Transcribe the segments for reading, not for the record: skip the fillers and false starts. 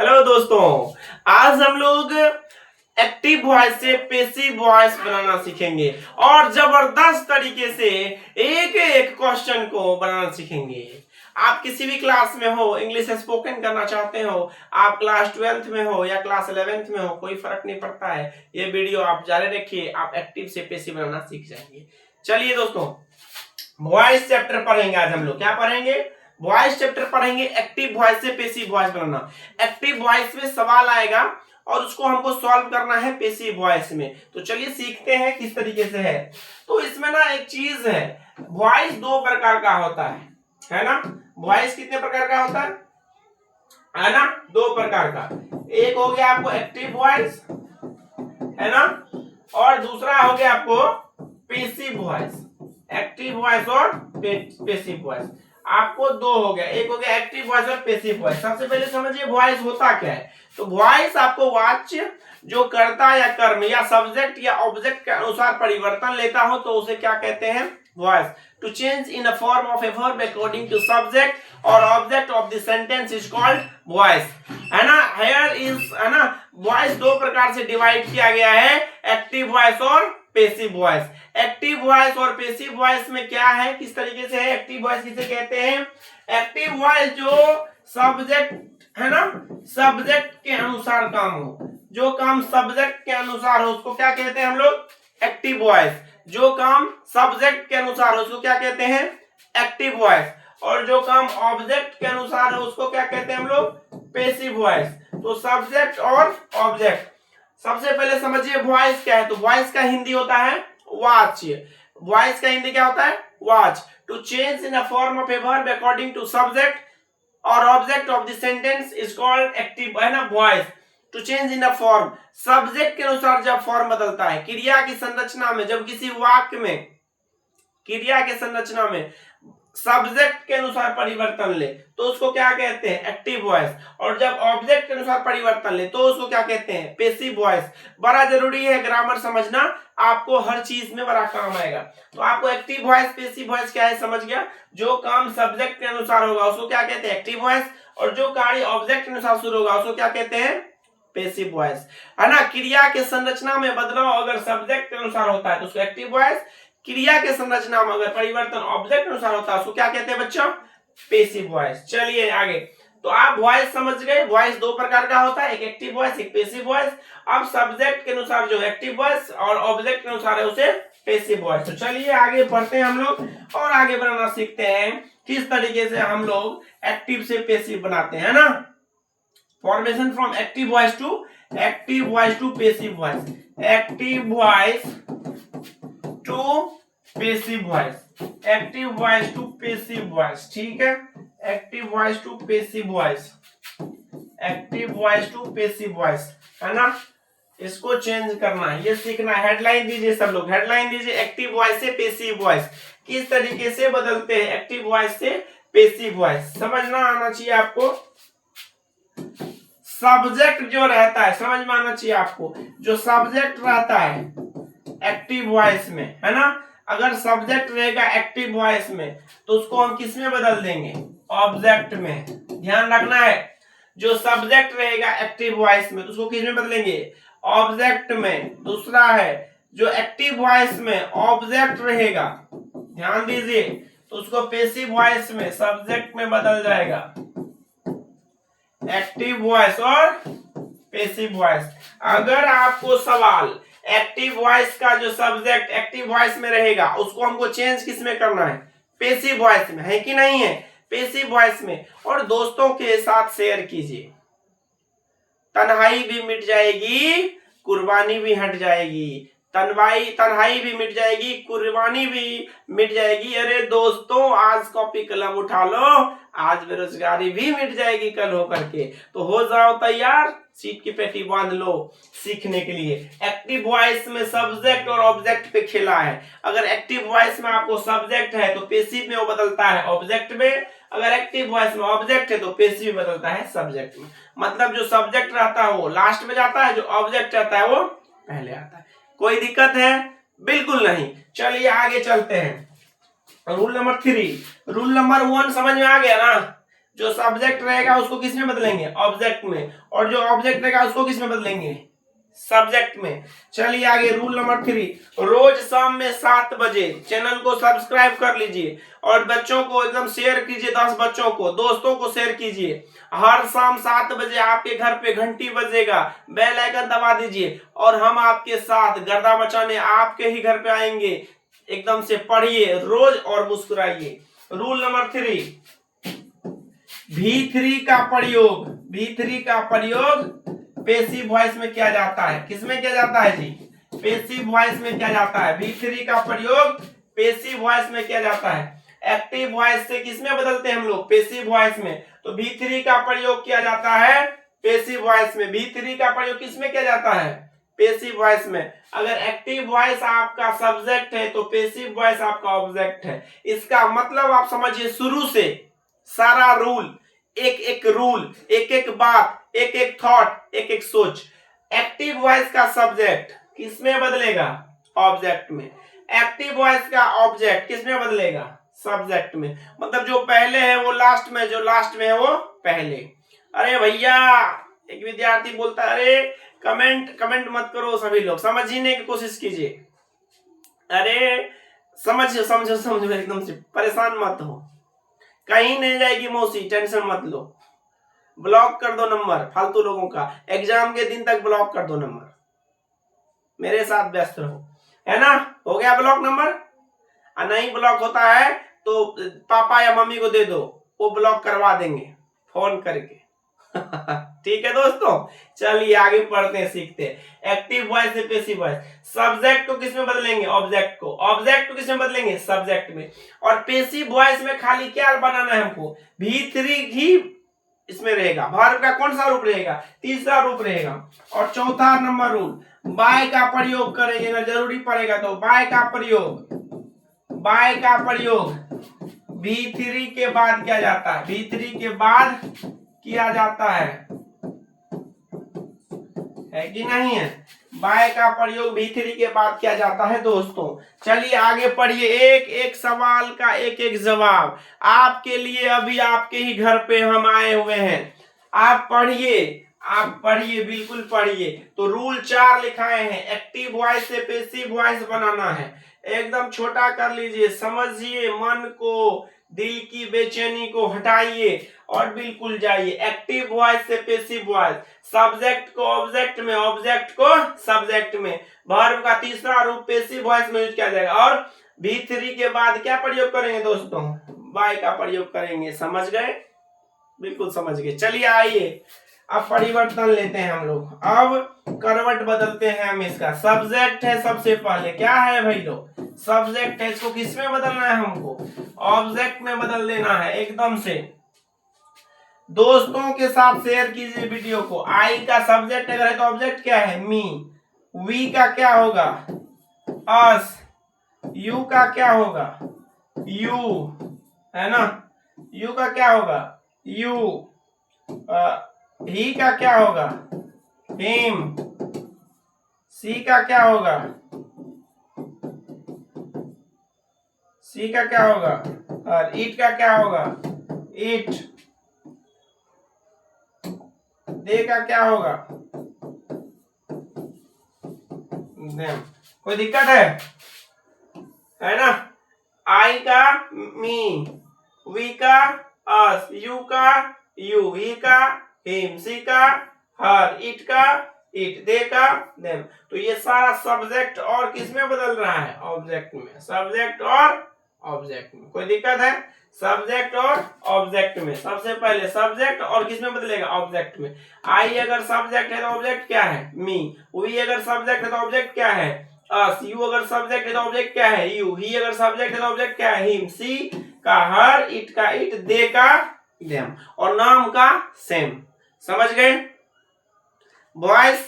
Hello दोस्तों, आज हम लोग एक्टिव वॉइस से पैसिव वॉइस बनाना सीखेंगे और जबरदस्त तरीके से एक एक क्वेश्चन को बनाना सीखेंगे। आप किसी भी क्लास में हो, इंग्लिश स्पोकन करना चाहते हो, आप क्लास 12th में हो या क्लास 11th में हो, कोई फर्क नहीं पड़ता है। ये वीडियो आप जारी रखिए, आप एक्टिव से पैसिव बनाना सीख जाएंगे। चलिए दोस्तों, वॉइस चैप्टर पढ़ेंगे। आज हम लोग क्या पढ़ेंगे? वॉइस चैप्टर पढ़ेंगे। एक्टिव वॉइस से पैसिव वॉइस बनाना। एक्टिव वॉइस में सवाल आएगा और उसको हमको सॉल्व करना है पैसिव वॉइस में। तो चलिए सीखते हैं किस तरीके से है। तो इसमें ना एक चीज है, वॉइस दो प्रकार का होता है ना? वॉइस कितने प्रकार का होता है ना? दो प्रकार का। एक हो गया आपको एक्टिव वॉइस, है ना, और दूसरा हो गया आपको पैसिव वॉइस। एक्टिव वॉइस और पैसिव वॉइस, आपको दो हो गया। एक हो गया एक्टिव वॉइस और पैसिव वॉइस। सबसे पहले समझिए वॉइस होता क्या है। तो वॉइस आपको वाच्य जो कर्ता या कर्म या सब्जेक्ट या ऑब्जेक्ट के अनुसार परिवर्तन लेता हो तो उसे क्या कहते हैं? Voice. To change in a form of a verb according to subject और object of the sentence is called voice, है ना। हेयर इज, है ना, वॉइस दो प्रकार से डिवाइड किया गया है, एक्टिव वॉइस और पैसिव वॉइस। एक्टिव वॉइस और पैसिव वॉइस में क्या है, किस तरीके से है? एक्टिव वॉइस किसे कहते हैं? एक्टिव वॉइस जो सब्जेक्ट, है ना, सब्जेक्ट के अनुसार काम हो, जो काम सब्जेक्ट के अनुसार हो उसको क्या कहते हैं हम लोग? Active voice. जो काम सब्जेक्ट के अनुसार हो उसको क्या कहते हैं? Active voice. और जो काम ऑब्जेक्ट के अनुसार हो उसको क्या कहते हैं हम लोग? Passive voice. तो सब्जेक्ट और ऑब्जेक्ट। सबसे पहले समझिए वॉइस क्या है। तो वॉइस का हिंदी होता है वाच्य। वॉइस का हिंदी क्या होता है? वाच। To change in a form of a verb according to subject और object of the sentence is called active, है ना, voice. To change in a form, subject के अनुसार जब फॉर्म बदलता है, क्रिया की संरचना में, जब किसी वाक्य में क्रिया के संरचना में सब्जेक्ट के अनुसार परिवर्तन ले तो उसको क्या कहते हैं? Active voice. और जब ऑब्जेक्ट के अनुसार परिवर्तन ले तो उसको क्या कहते हैं? Passive voice. बड़ा जरूरी है ग्रामर समझना, आपको हर चीज में बड़ा काम आएगा। तो आपको एक्टिव वॉइस पैसिव वॉइस क्या है समझ गया। जो काम सब्जेक्ट के अनुसार होगा उसको क्या कहते हैं? Active voice. और जो कार्य ऑब्जेक्ट के अनुसार शुरू होगा उसको क्या कहते हैं? पैसिव वॉइस, है ना। क्रिया के संरचना में बदलाव अगर सब्जेक्ट के अनुसार होता है तो उसको एक्टिव वॉइस। क्रिया के संरचना में अगर परिवर्तन ऑब्जेक्ट अनुसार होता है उसको क्या कहते हैं बच्चों? Passive voice. चलिए आगे। तो आप वॉइस समझ गए। वॉइस दो प्रकार का होता है, एक एक्टिव वॉइस, एक पैसिव वॉइस। अब सब्जेक्ट के अनुसार जो एक्टिव वॉइस और ऑब्जेक्ट के अनुसार है उसे पैसिव वॉइस। तो चलिए आगे बढ़ते हैं हम लोग और आगे बनाना सीखते हैं किस तरीके से हम लोग एक्टिव से पैसिव बनाते हैं ना। Formation from active voice to passive voice. Active voice to passive voice. Active voice to passive voice, ठीक है। Active voice to passive voice, active voice to passive voice, है ना। इसको चेंज करना है, ये सीखना है। हेडलाइन दीजिए सब लोग, हेडलाइन दीजिए एक्टिव वॉइस से पैसिव वॉइस किस तरीके से बदलते हैं। एक्टिव वॉइस से पैसिव वॉइस समझना आना चाहिए आपको। सब्जेक्ट जो रहता है समझ में आना चाहिए आपको। जो सब्जेक्ट रहता है एक्टिव वॉइस में, है ना, अगर सब्जेक्ट रहेगा एक्टिव वॉइस में तो उसको हम किस में बदल देंगे? ऑब्जेक्ट में। ध्यान रखना है, जो सब्जेक्ट रहेगा एक्टिव वॉइस में तो उसको किस में बदलेंगे? ऑब्जेक्ट में। दूसरा है जो एक्टिव वॉइस में ऑब्जेक्ट रहेगा, ध्यान दीजिए, तो उसको पैसिव वॉइस में सब्जेक्ट में बदल जाएगा। एक्टिव वॉइस और पैसिव वॉइस। अगर आपको सवाल एक्टिव वॉइस का जो सब्जेक्ट एक्टिव वॉइस में रहेगा उसको हमको चेंज किस में करना है? पैसिव वॉइस में, है कि नहीं है? पैसिव वॉइस में। और दोस्तों के साथ शेयर कीजिए। तन्हाई भी मिट जाएगी, कुर्बानी भी हट जाएगी। तन्हाई भी मिट जाएगी, कुर्बानी भी मिट जाएगी। अरे दोस्तों, आज कॉपी कलम उठा लो, आज बेरोजगारी भी मिट जाएगी कल हो करके। तो हो जाओ तैयार, सीट की पेटी बांध लो सीखने के लिए। एक्टिव वॉइस में सब्जेक्ट और ऑब्जेक्ट पे खेला है। अगर एक्टिव वॉइस में आपको सब्जेक्ट है तो पैसिव में वो बदलता है ऑब्जेक्ट में। अगर एक्टिव वॉइस में ऑब्जेक्ट है तो पैसिव में बदलता है सब्जेक्ट में। मतलब जो सब्जेक्ट रहता है वो लास्ट में जाता है, जो ऑब्जेक्ट रहता है वो पहले आता है। कोई दिक्कत है? बिल्कुल नहीं। चलिए आगे चलते हैं। रूल नंबर 3, रूल नंबर 1 समझ में आ गया ना। जो सब्जेक्ट रहेगा उसको किस में बदलेंगे, ऑब्जेक्ट में, और जो ऑब्जेक्ट रहेगा उसको किस में बदलेंगे, सब्जेक्ट में। चलिए आगे रूल नंबर 3, रोज शाम में 7 बजे चैनल को सब्सक्राइब कर लीजिए और बच्चों को एकदम शेयर कीजिए, 10 बच्चों को, दोस्तों को शेयर कीजिए। हर शाम 7 बजे आपके घर पे घंटी बजेगा, बेल आइकन दबा दीजिए और हम आपके साथ गर्दा मचाने आपके ही घर पे आएंगे। एकदम से पढ़िए रोज और मुस्कुराइए। रूल नंबर 3, V3 का प्रयोग, V3 का प्रयोग पेसिव वॉइस में किया जाता है। किसमें किया जाता है जी, पेसिव वॉइस में किया जाता है। V3 का प्रयोग पेसिव वॉइस में किया जाता है। एक्टिव वॉइस से किसमें बदलते हैं हम लोग, पेसिव वॉइस में। तो V3 का प्रयोग किया जाता है पेसिव वॉइस में। V3 का प्रयोग किसमें किया जाता है, पेसिव वॉइस में। अगर एक्टिव वॉइस आपका सब्जेक्ट है तो पेसिव वॉइस आपका ऑब्जेक्ट है। इसका मतलब आप समझिए, शुरू से सारा रूल, एक एक रूल, एक एक बात, एक एक थॉट, एक एक सोच। एक्टिव वॉइस का सब्जेक्ट किसमें बदलेगा, ऑब्जेक्ट में। एक्टिव वॉइस का ऑब्जेक्ट किसमें बदलेगा, सब्जेक्ट में। मतलब जो पहले है वो लास्ट में, जो लास्ट में है वो पहले। अरे भैया, एक विद्यार्थी बोलता है, अरे कमेंट मत करो, सभी लोग समझने की कोशिश कीजिए। अरे समझो समझो समझो, एकदम से परेशान मत हो, कहीं नहीं जाएगी मौसी, टेंशन मत लो। ब्लॉक कर दो नंबर फालतू लोगों का, एग्जाम के दिन तक ब्लॉक कर दो नंबर, मेरे साथ व्यस्त रहो, है ना। हो गया ब्लॉक नंबर। नहीं ब्लॉक होता है तो पापा या मम्मी को दे दो, वो ब्लॉक करवा देंगे फोन करके। ठीक है दोस्तों, चलिए आगे पढ़ते हैं, सीखते हैं। एक्टिव वॉइस से पेसिव वॉइस, सब्जेक्ट को किसमें बदलेंगे, ऑब्जेक्ट को, ऑब्जेक्ट को किसमें बदलेंगे, सब्जेक्ट में। और पेसिव वॉइस में खाली क्या बनाना है हमको, V3 ही इसमें रहेगा। वर्ब का कौन सा रूप रहेगा, तीसरा रूप रहेगा। और चौथा नंबर रूल, बाय का प्रयोग करेंगे, अगर जरूरी पड़ेगा तो। बाय का प्रयोग, बाय का प्रयोग V3 के बाद किया जाता है, V3 के बाद किया जाता है कि नहीं है। बाय का प्रयोग V3 के बाद किया जाता है दोस्तों। चलिए आगे पढ़िए, एक एक सवाल का एक एक जवाब आपके लिए। अभी आपके ही घर पे हम आए हुए हैं, आप पढ़िए, आप पढ़िए, बिल्कुल पढ़िए। तो रूल 4 लिखाए हैं, एक्टिव वॉइस से पेसिव वॉइस बनाना है। एकदम छोटा कर लीजिए, समझिए, मन को, दिल की बेचैनी को हटाइए और बिल्कुल जाइए। एक्टिव वॉइस से पेसिव वॉइस, सब्जेक्ट को ऑब्जेक्ट में, ऑब्जेक्ट को सब्जेक्ट में। वर्ब का तीसरा रूप पेसिव वॉइस में यूज किया जाएगा। और V3 के बाद क्या प्रयोग करेंगे दोस्तों, बाय का प्रयोग करेंगे। समझ गए, बिल्कुल समझ गए। चलिए आइए अब परिवर्तन लेते हैं हम लोग। अब करवट बदलते हैं हम इसका। सब्जेक्ट है सबसे पहले, क्या है भाई लोग, सब्जेक्ट है। इसको किस में बदलना है हमको, ऑब्जेक्ट में बदल देना है एकदम से। दोस्तों के साथ शेयर कीजिए वीडियो को। आई का सब्जेक्ट अगर है तो ऑब्जेक्ट क्या है, मी। वी का क्या होगा, अस। यू का क्या होगा, यू, है ना। यू का क्या होगा, यू। ही का क्या होगा, हिम। सी का क्या होगा, सी का क्या होगा, और ईट का क्या होगा, ईट। दे का क्या होगा, देम। कोई दिक्कत है ना। आई का मी, वी का अस, यू का यू, ही का हिम, सी का हर, इट का इट, दे का देम। तो ये सारा सब्जेक्ट और किसमें बदल रहा है, ऑब्जेक्ट में। सब्जेक्ट और ऑब्जेक्ट में, कोई दिक्कत है, सब्जेक्ट और ऑब्जेक्ट में। सबसे पहले सब्जेक्ट और किसमें बदलेगा, ऑब्जेक्ट में। आई अगर सब्जेक्ट है तो ऑब्जेक्ट क्या है, मी। वी अगर सब्जेक्ट है तो ऑब्जेक्ट क्या है, अस। यू अगर सब्जेक्ट है तो ऑब्जेक्ट क्या है, यू। ही अगर सब्जेक्ट है तो ऑब्जेक्ट क्या है, हिम। सी का हर, इट का इट, दे का देम, और नाम का सेम। समझ गए। वॉइस,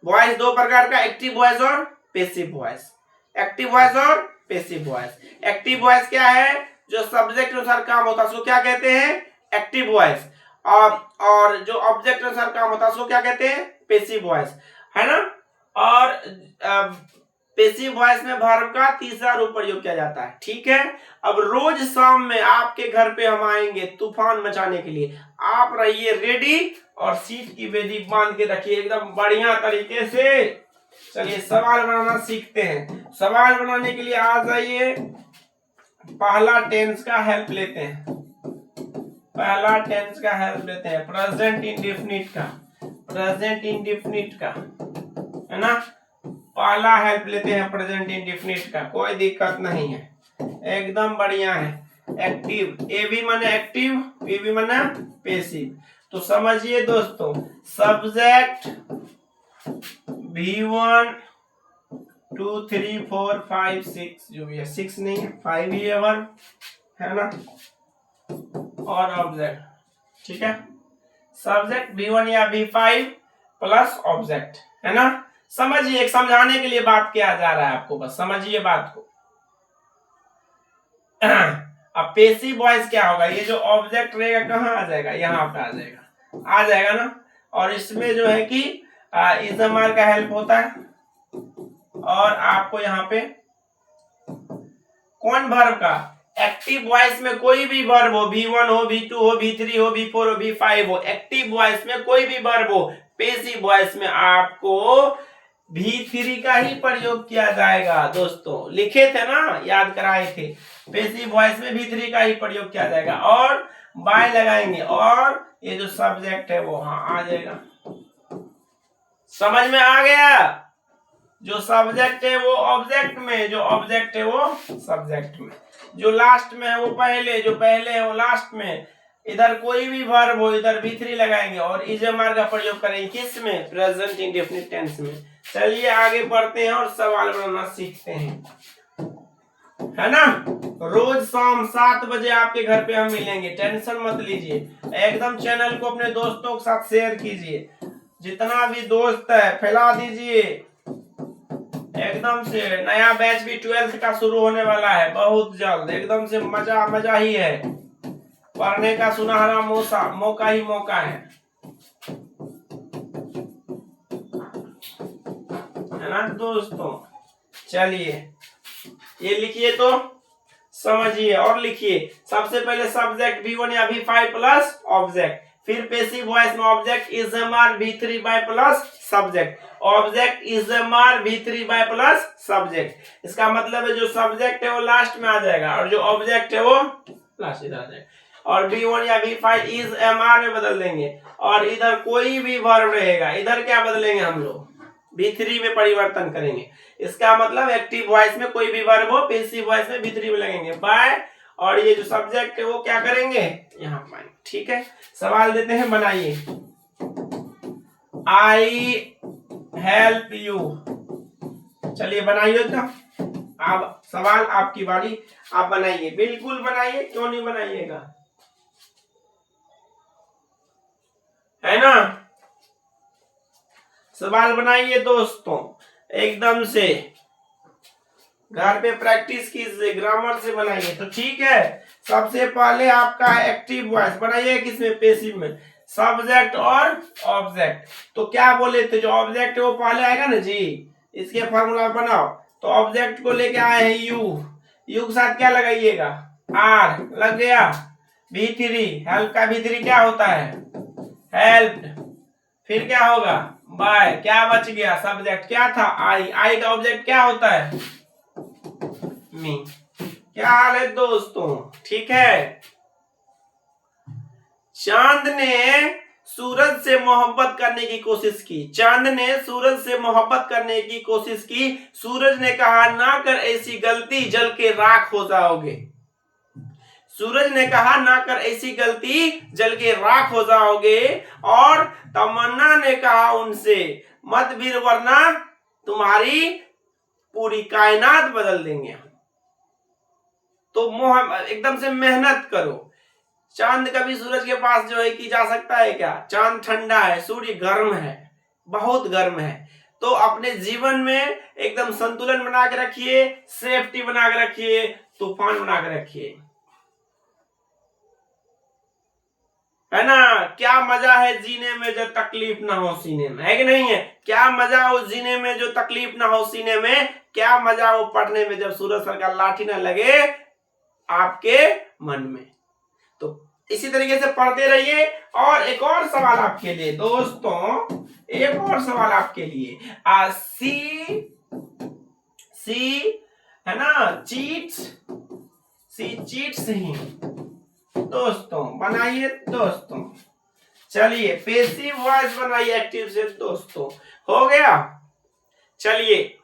वॉइस दो प्रकार का, एक्टिव वॉइस और पेसिव वॉइस। एक्टिव वॉइस और पेसिव वॉइस। एक्टिव वॉइस क्या है, जो सब्जेक्ट अनुसार काम होता है उसको क्या कहते हैं, एक्टिव वॉइस। और जो ऑब्जेक्ट अनुसार काम होता है उसको क्या कहते हैं, पेसिव वॉइस, है ना। और पैसिव वॉइस में वर्ब का तीसरा रूप प्रयोग किया जाता है। ठीक है, अब रोज शाम में आपके घर पे हम आएंगे तूफान मचाने के लिए, आप रहिए रेडी और सीट की बेदी बांध के रखिए एकदम बढ़िया तरीके से। चलिए सवाल बनाना सीखते हैं। सवाल बनाने के लिए आ जाइए, पहला टेंस का हेल्प लेते हैं, पहला टेंस का हेल्प लेते हैं, प्रेजेंट इंडेफिनिट का, प्रेजेंट इंडेफिनिट का, है ना, पहला हेल्प लेते हैं प्रेजेंट इंडेफिनिट का, कोई दिक्कत नहीं है, एकदम बढ़िया है। एक्टिव, ए भी माने एक्टिव, पी भी माने पैसिव। तो समझिए दोस्तों, सब्जेक्ट V1 2 3 4 5 6, जो भी है 6 नहीं है 5 ही है वर्ब, है ना, और ऑब्जेक्ट। ठीक है, सब्जेक्ट V1 या V5 प्लस ऑब्जेक्ट, है ना। समझिए, एक समझाने के लिए बात किया जा रहा है आपको, बस समझिए बात को। अब पैसिव वॉइस क्या होगा, ये जो ऑब्जेक्ट रहेगा कहाँ आ जाएगा, यहाँ पे आ जाएगा, आ जाएगा ना। और इसमें जो है कि इज़मार का हेल्प होता है, और आपको यहाँ पे कौन वर्ब का, एक्टिव वॉइस में कोई भी वर्ब हो, V1 हो, V2 हो, V3 हो, V4 हो, V5 हो, एक्टिव वॉइस में कोई भी वर्ब हो, पैसिव वॉइस में आपको V3 का ही प्रयोग किया जाएगा। दोस्तों लिखे थे ना, याद कराए थे, पैसिव वॉइस में V3 का ही प्रयोग किया जाएगा, और बाय लगाएंगे, और ये जो सब्जेक्ट है वो वहां आ जाएगा। समझ में आ गया, जो सब्जेक्ट है वो ऑब्जेक्ट में, जो ऑब्जेक्ट है वो सब्जेक्ट में, जो लास्ट में है वो पहले, जो पहले है वो लास्ट में। इधर कोई भी वर्ब हो, इधर V3 लगाएंगे और इज़मार का प्रयोग करेंगे, किस में, प्रेजेंट इंडेफिनिट टेंस में। चलिए आगे बढ़ते हैं और सवाल बनाना सीखते हैं, है ना। रोज शाम 7 बजे आपके घर पे हम मिलेंगे, टेंशन मत लीजिए, एकदम चैनल को अपने दोस्तों के साथ शेयर कीजिए, जितना भी दोस्त है फैला दीजिए एकदम से। नया बैच भी 12th का शुरू होने वाला है बहुत जल्द, एकदम से मजा मजा ही है, पढ़ने का सुनहरा मौका ही मौका है ना दोस्तों। चलिए ये लिखिए तो समझिए और लिखिए। सबसे पहले सब्जेक्ट V1 या V5 प्लस ऑब्जेक्ट, फिर पैसिव वॉइस में object is am are V3 by plus subject, object is am are V3 by plus subject. इसका मतलब है जो सब्जेक्ट है वो लास्ट में आ जाएगा और जो ऑब्जेक्ट है वो लास्ट में आ जाएगा, और V1 या V5 इज़मार में बदल देंगे, और इधर कोई भी वर्ब रहेगा, इधर क्या बदलेंगे हम लोग, V3 में परिवर्तन करेंगे। इसका मतलब एक्टिव वॉइस में कोई भी वर्ब हो, पैसिव वॉइस में V3 में लगेंगे बाय, और ये जो सब्जेक्ट है वो क्या करेंगे, यहाँ पाएंगे। ठीक है, सवाल देते हैं, बनाइए। आई हेल्प यू, चलिए बनाइए तो। अब सवाल आपकी बारी, आप बनाइए, बिल्कुल बनाइए, क्यों नहीं बनाइएगा, है ना। सवाल बनाइए दोस्तों, एकदम से घर पे प्रैक्टिस कीजिए, ग्रामर से बनाइए तो ठीक है। सबसे पहले आपका एक्टिव वॉइस बनाइए, किसमें, पैसिव में, सब्जेक्ट और ऑब्जेक्ट। तो क्या बोले थे, जो ऑब्जेक्ट है वो पहले आएगा ना जी, इसके फॉर्मूला बनाओ। तो ऑब्जेक्ट को लेके आए हैं यू के साथ क्या लगाइएगा, आर लग गया, V3, हेल्प का V3 क्या होता है, हेल्प, फिर क्या होगा, बाय, क्या बच गया, सब्जेक्ट क्या था, आई का ऑब्जेक्ट क्या होता है, मी। क्या हाल है दोस्तों, ठीक है। चांद ने सूरज से मोहब्बत करने की कोशिश की, चांद ने सूरज से मोहब्बत करने की कोशिश की, सूरज ने कहा ना कर ऐसी गलती, जल के राख हो जाओगे। सूरज ने कहा ना कर ऐसी गलती, जल के राख हो जाओगे। और तमन्ना ने कहा उनसे मत भीर, वरना तुम्हारी पूरी कायनात बदल देंगे। तो एकदम से मेहनत करो। चांद कभी सूरज के पास जो है कि जा सकता है क्या, चांद ठंडा है, सूर्य गर्म है, बहुत गर्म है। तो अपने जीवन में एकदम संतुलन बना के रखिए, सेफ्टी बना के रखिए, तूफान बना के रखिए, है ना। क्या मजा है जीने में जो तकलीफ ना हो सीने में, है कि नहीं है। क्या मजा हो जीने में जो तकलीफ ना हो सीने में, क्या मजा हो पढ़ने में जब सूरज सर का लाठी ना लगे आपके मन में। तो इसी तरीके से पढ़ते रहिए। और एक और सवाल आपके लिए दोस्तों, एक और सवाल आपके लिए, सी है ना, चीट्स ही दोस्तों बनाइए दोस्तों। चलिए पैसिव वॉइस बनाइए एक्टिव से दोस्तों। हो गया। चलिए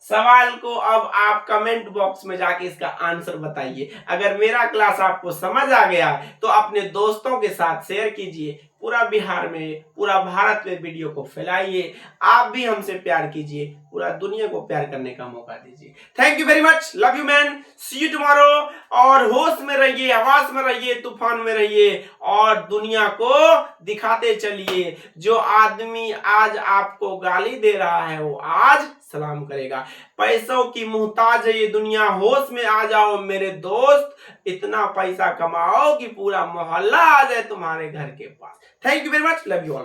सवाल को अब आप कमेंट बॉक्स में जाके इसका आंसर बताइए। अगर मेरा क्लास आपको समझ आ गया तो अपने दोस्तों के साथ शेयर कीजिए। पूरा बिहार में, पूरा भारत में वीडियो को फैलाइए। आप भी हमसे प्यार कीजिए, पूरा दुनिया को प्यार करने का मौका दीजिए। Thank you very much, love you man, see you tomorrow. और होश में रहिए, हवास में रहिए, तूफान में रहिए और दुनिया को दिखाते चलिए। जो आदमी आज आपको गाली दे रहा है वो आज सलाम करेगा। पैसों की मोहताज है ये दुनिया, होश में आ जाओ मेरे दोस्त। इतना पैसा कमाओ कि पूरा मोहल्ला आ जाए तुम्हारे घर के पास। Thank you very much, love you all.